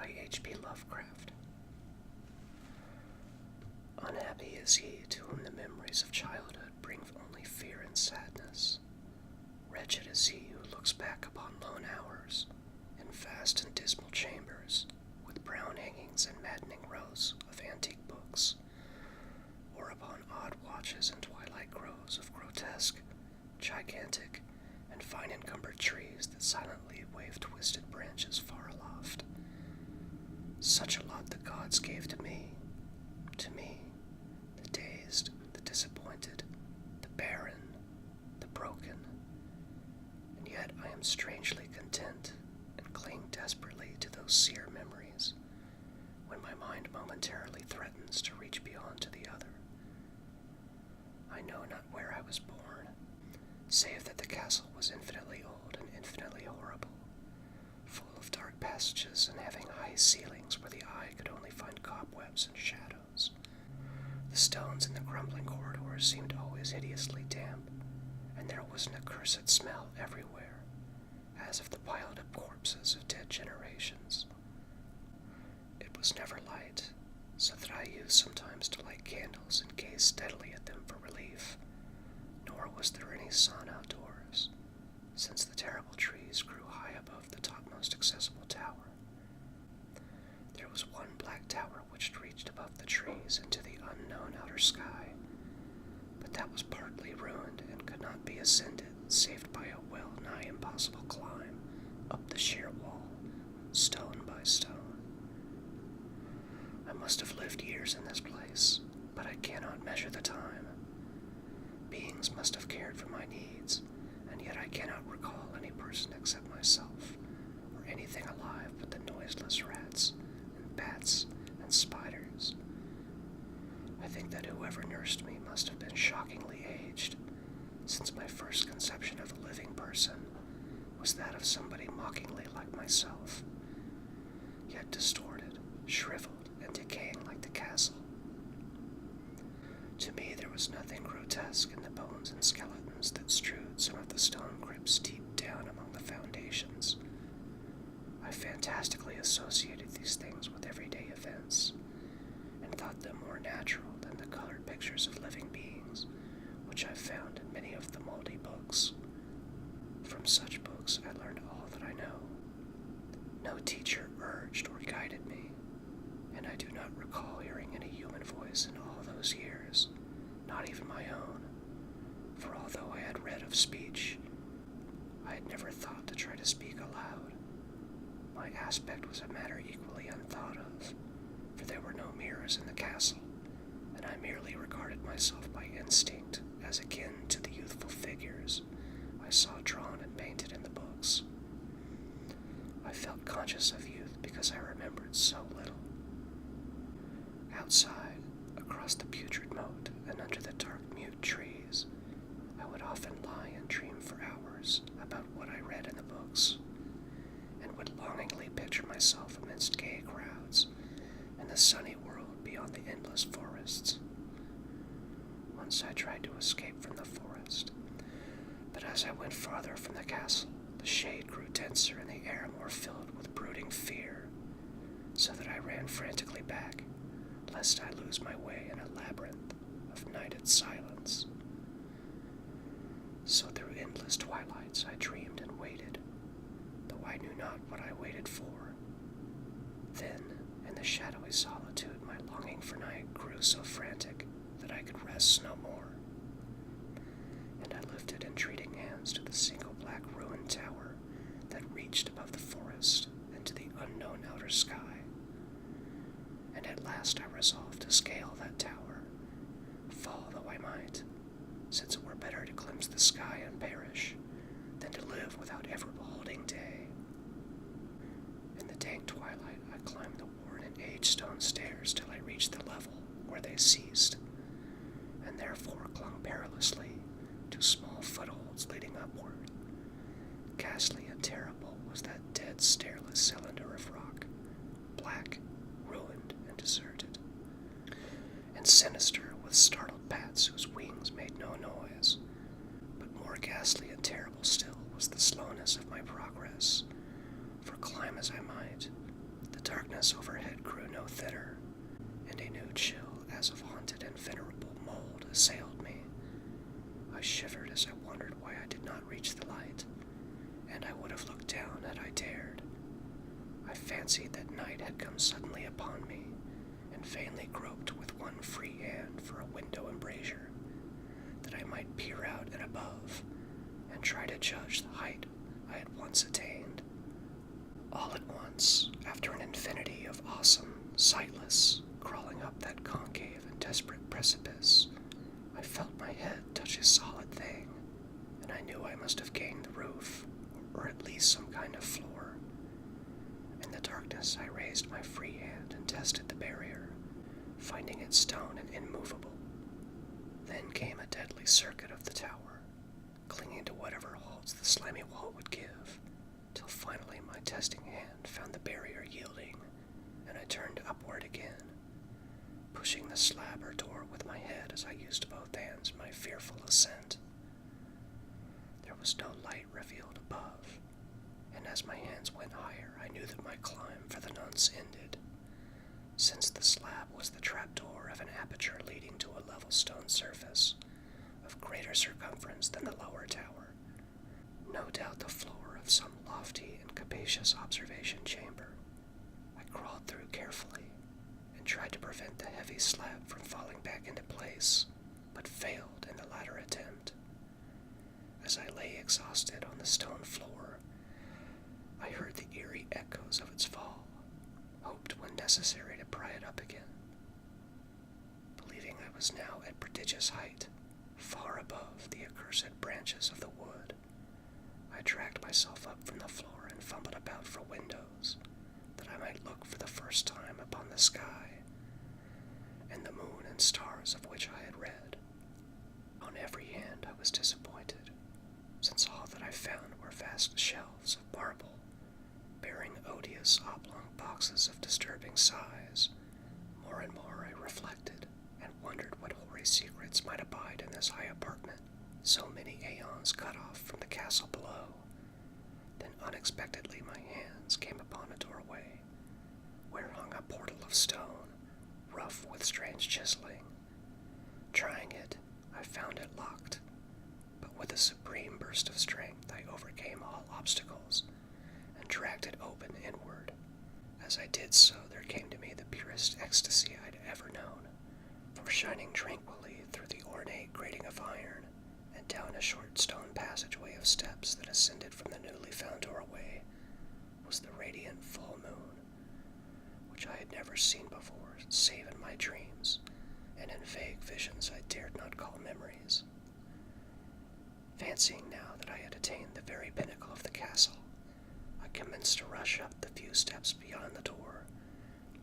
by H.P. Lovecraft. Unhappy is he to whom the memories of childhood bring only fear and sadness. Wretched is he who looks back upon lone hours, in vast and dismal chambers, with brown hangings and maddening rows of antique books, or upon odd watches and twilight groves of grotesque, gigantic, and vine-encumbered trees that silently wave twisted branches far aloft. Such a lot the gods gave to me, the dazed, the disappointed, the barren, the broken, and yet I am strangely content and cling desperately to those sear memories when my mind momentarily threatens to reach beyond to the other. I know not where I was born, save that the castle was infinitely old and infinitely horrible, full of dark passages and having high ceilings where the eye could only find cobwebs and shadows. The stones in the crumbling corridors seemed always hideously damp, and there was an accursed smell everywhere, as of the piled-up corpses of dead generations. It was never light, so that I used sometimes to light candles and gaze steadily at them for relief, nor was there any sun outdoors, since the terrible trees grew high above the topmost accessible tower. There was one black tower which reached above the trees into the unknown outer sky, but that was partly ruined and could not be ascended save by a well-nigh impossible climb up the sheer wall, stone by stone. I must have lived years in this place, but I cannot measure the time. Beings must have cared for my needs, and yet I cannot recall any person except myself, or anything alive but the noiseless rats, and bats, and spiders. I think that whoever nursed me must have been shockingly aged, since my first conception of a living person was that of somebody mockingly like myself, yet distorted, shriveled, and decaying like the castle. To me there was nothing grotesque in the bones and skeletons that strewed some of the stone crypts deep down among the foundations. I fantastically associated these things with everyday events, and thought them more natural than the colored pictures of living beings, which I found in many of the moldy books. From such books I learned all that I know. No teacher urged or guided me, and I do not recall hearing any human voice in all those years, not even my own, for although I had read of speech, I had never thought to try to speak aloud. My aspect was a matter equally unthought of, for there were no mirrors in the castle, and I merely regarded myself by instinct as akin to the youthful figures I saw drawn and painted in the books. I felt conscious of youth because I remembered so little. Outside, across the putrid moat and under the dark mute trees, I would often lie and dream for hours about what I read in the books, and would longingly picture myself amidst gay crowds in the sunny world beyond the endless forests. Once I tried to escape from the forest, but as I went farther from the castle, the shade grew denser and the air more filled with brooding fear, so that I ran frantically back, lest I lose my way in a labyrinth of nighted silence. So through endless twilights I dreamed and waited, though I knew not what I waited for. Then, in the shadowy solitude, my longing for night grew so frantic that I could rest no more, and I lifted entreating hands to the single black ruined tower that reached above the forest into the unknown outer sky. And at last I resolved to scale that tower, fall though I might, since it were better to glimpse the sky and perish than to live without ever beholding day. In the dank twilight I climbed the worn and aged stone stairs till I reached the level where they ceased, and therefore clung perilously to small footholds leading upward. Ghastly and terrible was that dead, stairless cylinder of rock, black, ruined, and deserted, and sinister with startled bats whose wings made no noise. But more ghastly and terrible still was the slowness of my progress, for climb as I might, the The darkness overhead grew no thinner, and a new chill as of haunted and venerable mold assailed me. I shivered as I wondered why I did not reach the light, and I would have looked down had I dared. I fancied that night had come suddenly upon me, and vainly groped with one free hand for a window embrasure, that I might peer out and above, and try to judge the height I had once attained. All at once, after an infinity of awesome, sightless, crawling up that concave and desperate precipice, I felt my head touch a solid thing, and I knew I must have gained the roof, or at least some kind of floor. In the darkness, I raised my free hand and tested the barrier, finding it stone and immovable. Then came a deadly circuit of the tower, clinging to whatever holds the slimy wall would give, till finally my testing hand found the barrier yielding, and I turned upward again, pushing the slab or door with my head as I used both hands in my fearful ascent. There was no light revealed above, and as my hands went higher, I knew that my climb for the nonce ended, since the slab was the trapdoor of an aperture leading to a level stone surface of greater circumference than the lower tower, no doubt the floor of some lofty and capacious observation chamber. I crawled through carefully, and tried to prevent the heavy slab from falling back into place, but failed in the latter attempt. As I lay exhausted on the stone floor, I heard the eerie echoes of its fall, hoped when necessary to pry it up again. Believing I was now at prodigious height, far above the accursed branches of the wood, I dragged myself up from the floor and fumbled about for windows, that I might look for the first time upon the sky, and the moon and stars of which I had read. On every hand I was disappointed, since all that I found were vast shelves of marble, bearing odious oblong boxes of disturbing size. More and more I reflected, and wondered what hoary secrets might abide in this high apartment, so many aeons cut off from the castle below. Then unexpectedly my hands came upon a doorway, where hung a portal of stone, rough with strange chiseling. Trying it, I found it locked, but with a supreme burst of strength I overcame all obstacles, and dragged it open inward. As I did so, there came to me the purest ecstasy I'd ever known, for shining tranquilly through the ornate grating of iron, and down a short stone passageway of steps that ascended from the newly found doorway, was the radiant full moon, which I had never seen before, save in my dreams, and in vague visions I dared not call memories. Fancying now that I had attained the very pinnacle of the castle, I commenced to rush up the few steps beyond the door,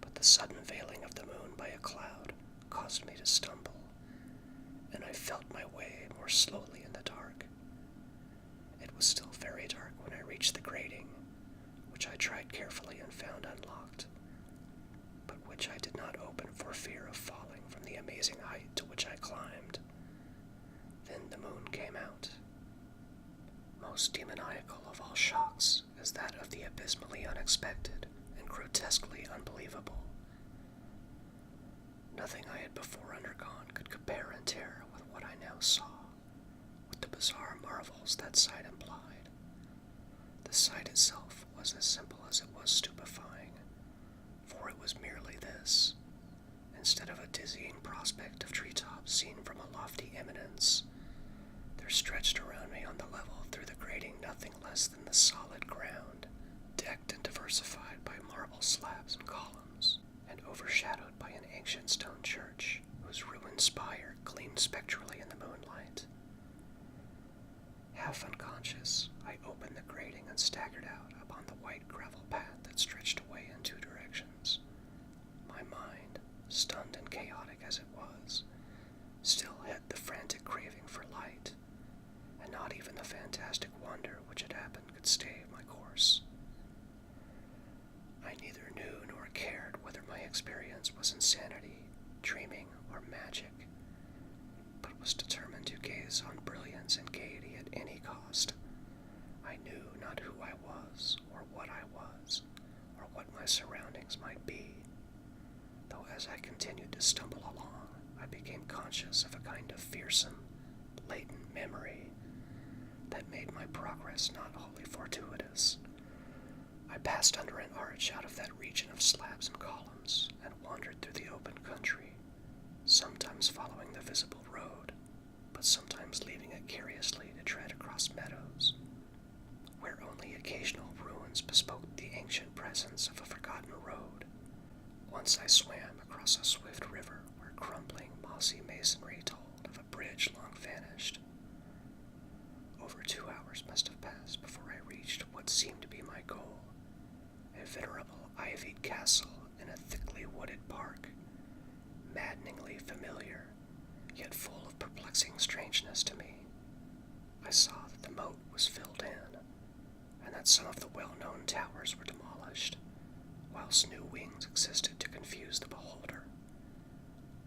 but the sudden veiling of the moon by a cloud caused me to stumble, and I felt my way more slowly in the dark. It was still very dark when I reached the grating, which I tried carefully and found unlocked, but which I did not open for fear of falling from the amazing height to which I climbed. Then the moon came out. Most demoniacal of all shocks is that of the abysmally unexpected and grotesquely unbelievable. Nothing I had before undergone could compare in terror with what I now saw, with the bizarre marvels that sight implied. The sight itself was as simple as it was stupefying, for it was merely this. Instead of a dizzying prospect of treetops seen from a lofty eminence, there stretched around me on the level through the grating nothing less than the solid ground, decked and diversified by marble slabs and columns, and overshadowed by an ancient stone church, whose ruined spire gleamed spectrally in the moonlight. Half unconscious, I opened the grating and staggered out upon the white gravel path that stretched away in two directions. My mind, stunned and chaotic as it was, still had the frantic craving for light, and not even the fantastic wonder which had happened could stay my course. I neither knew nor cared whether my experience was insanity, dreaming, or magic, but was determined to gaze on brilliance and gaiety at any cost. I knew not who I was, or what my surroundings as I continued to stumble along, I became conscious of a kind of fearsome, latent memory that made my progress not wholly fortuitous. I passed under an arch out of that region of slabs and columns and wandered through the open country, sometimes following the visible road, but sometimes leaving it curiously to tread across meadows, where only occasional ruins bespoke the ancient presence of a forgotten road. Once I swam across a swift river where crumbling, mossy masonry told of a bridge long vanished. Over 2 hours must have passed before I reached what seemed to be my goal, a venerable ivied castle in a thickly wooded park, maddeningly familiar, yet full of perplexing strangeness to me. I saw that the moat was filled in, and that some of the well-known towers were demolished, whilst new wings existed to confuse the beholder.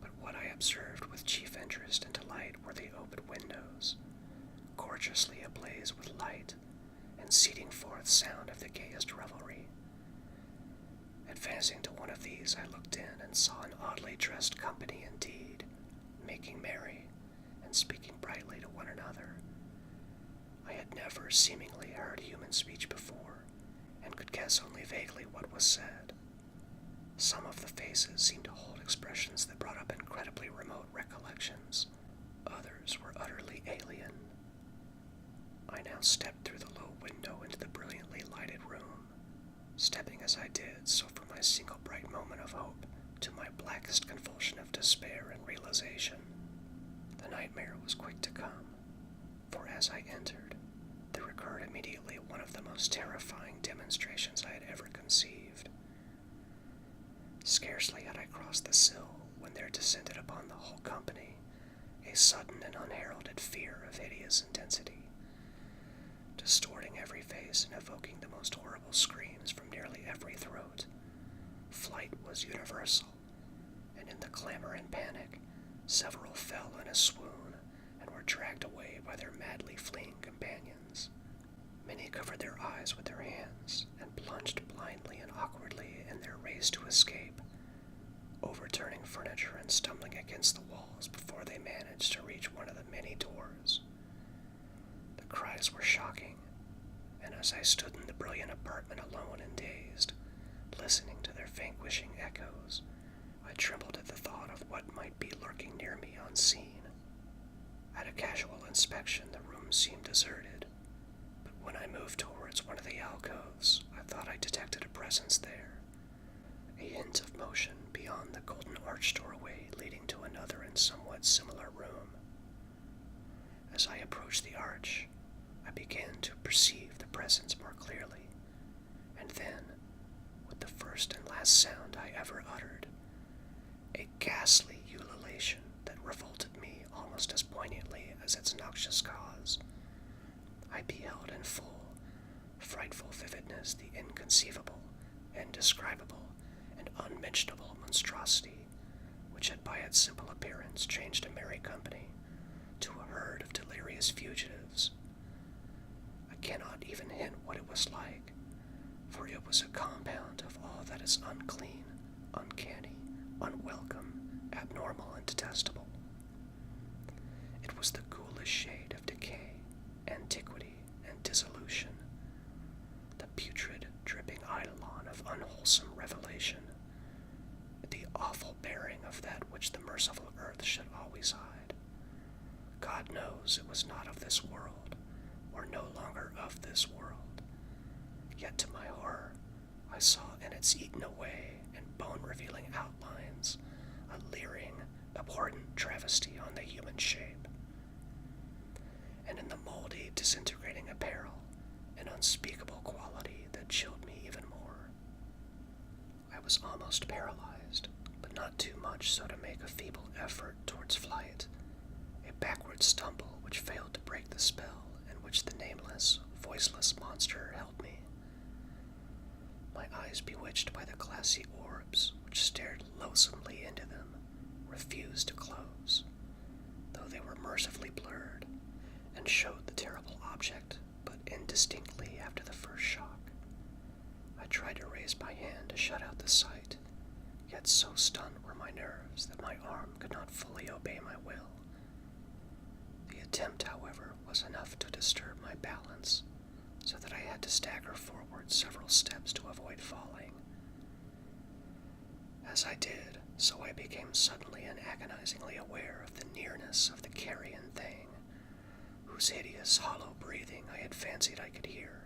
But what I observed with chief interest and delight were the open windows, gorgeously ablaze with light, and seeding forth sound of the gayest revelry. Advancing to one of these, I looked in and saw an oddly dressed company indeed, making merry and speaking brightly to one another. I had never seemingly heard human speech before, and could guess only vaguely what was said. Some of the faces seemed to hold expressions that brought up incredibly remote recollections. Others were utterly alien. I now stepped through the low window into the brilliantly lighted room, stepping as I did, so from my single bright moment of hope to my blackest convulsion of despair and realization. The nightmare was quick to come, for as I entered, there occurred immediately one of the most terrifying demonstrations I had ever conceived. Scarcely had I crossed the sill when there descended upon the whole company a sudden and unheralded fear of hideous intensity, distorting every face and evoking the most horrible screams from nearly every throat. Flight was universal, and in the clamor and panic, several fell in a swoon and were dragged away by their madly fleeing companions. Many covered their eyes with their hands and plunged blindly and awkwardly in their race to escape, overturning furniture and stumbling against the walls before they managed to reach one of the many doors. The cries were shocking, and as I stood in the brilliant apartment alone and dazed, listening to their vanquishing echoes, I trembled at the thought of what might be lurking near me unseen. At a casual inspection, the room seemed deserted, but when I moved towards one of the alcoves, I thought I detected a presence there, a hint of motion beyond the golden arched doorway leading to another and somewhat similar room. As I approached the arch, I began to perceive the presence more clearly, and then, with the first and last sound I ever uttered, a ghastly ululation that revolted me almost as poignantly as its noxious cause, I beheld in full, frightful vividness the inconceivable, indescribable, and unmentionable monstrosity which had by its simple appearance changed a merry company to a herd of delirious fugitives. I cannot even hint what it was like, for it was a compound of all that is unclean, uncanny, unwelcome, abnormal, and detestable. It was the ghoulish shade of decay, antiquity, and dissolution, the putrid, dripping eidolon of unwholesome revelation, the awful bearing of that which the merciful earth should always hide. God knows it was not of this world, or no longer of this world. Yet to my horror, I saw in its eaten away and bone-revealing outlines a leering, abhorrent travesty on the human shape, and in the moldy, disintegrating apparel, an unspeakable quality that chilled me even more. I was almost paralyzed, but not too much so to make a feeble effort towards flight, a backward stumble which failed to break the spell in which the nameless, voiceless monster held me. My eyes, bewitched by the glassy orbs which stared loathsomely into them, refused to close, though they were mercifully blurred, and showed the terrible object but indistinctly after the first shock. I tried to raise my hand to shut out the sight, yet so stunned were my my nerves that my arm could not fully obey my will. The attempt, however, was enough to disturb my balance, so that I had to stagger forward several steps to avoid falling. As I did, so I became suddenly and agonizingly aware of the nearness of the carrion thing, whose hideous, hollow breathing I had fancied I could hear.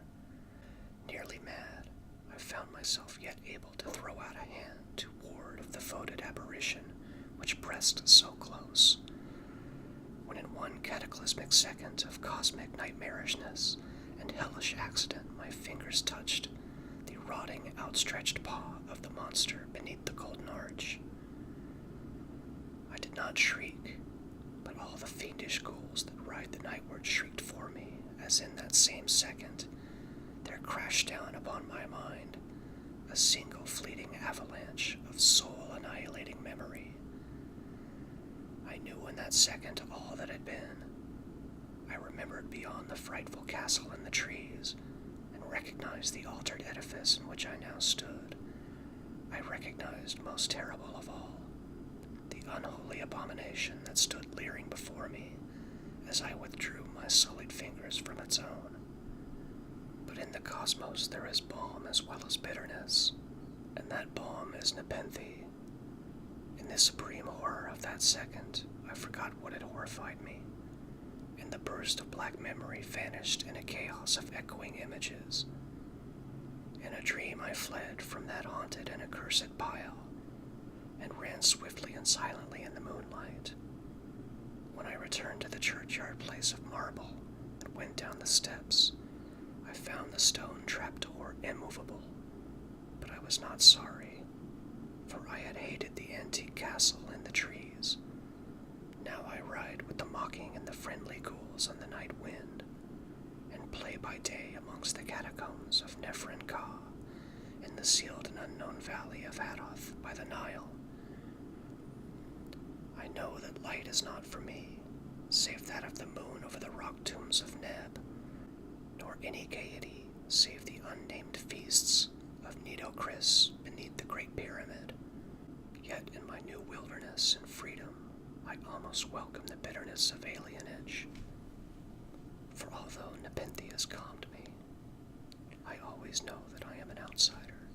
Nearly mad, I found myself yet able to throw out a hand to ward of the foetid apparition which pressed so close, when in one cataclysmic second of cosmic nightmarishness and hellish accident my fingers touched the rotting, outstretched paw of the monster beneath the golden arch. I did not shriek, but all the fiendish ghouls that ride the nightward shrieked for me, as in that same second there crashed down upon my mind a single fleeting avalanche of soul-annihilating memory. I knew in that second all that had been. I remembered beyond the frightful castle in the trees, and recognized the altered edifice in which I now stood. I recognized, most terrible of all, the unholy abomination that stood leering before me as I withdrew my sullied fingers from its own. But in the cosmos there is balm as well as bitterness, and that balm is nepenthe. In the supreme horror of that second, I forgot what had horrified me, and the burst of black memory vanished in a chaos of echoing images. In a dream I fled from that haunted and accursed pile, and ran swiftly and silently in the moonlight. When I returned to the churchyard place of marble and went down the steps, I found the stone trapdoor immovable, but I was not sorry, for I had hated the antique castle in the trees. Now I ride with the mocking and the friendly ghouls on the night wind, and play by day amongst the catacombs of Nephrin Ka, in the sealed and unknown valley of Hadoth by the Nile. I know that light is not for me, save that of the moon over the rock tombs of Neb, nor any gaiety save the unnamed feasts of Nido Chris beneath the Great Pyramid. Yet in my new wilderness and freedom, I almost welcome the bitterness of alienage. For although nepenthe has calmed me, I always know that I am an outsider,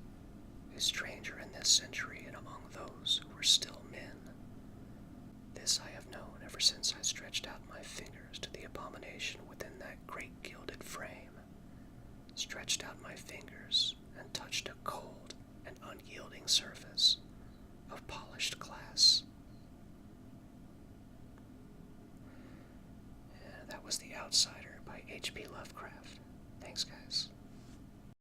a stranger in this century and among those who are still men. This I have known ever since I stretched out my fingers to the abomination within that great gilded frame, stretched out my fingers and touched a cold and unyielding surface of polished glass. That was The Outsider by H.P. Lovecraft. Thanks, guys.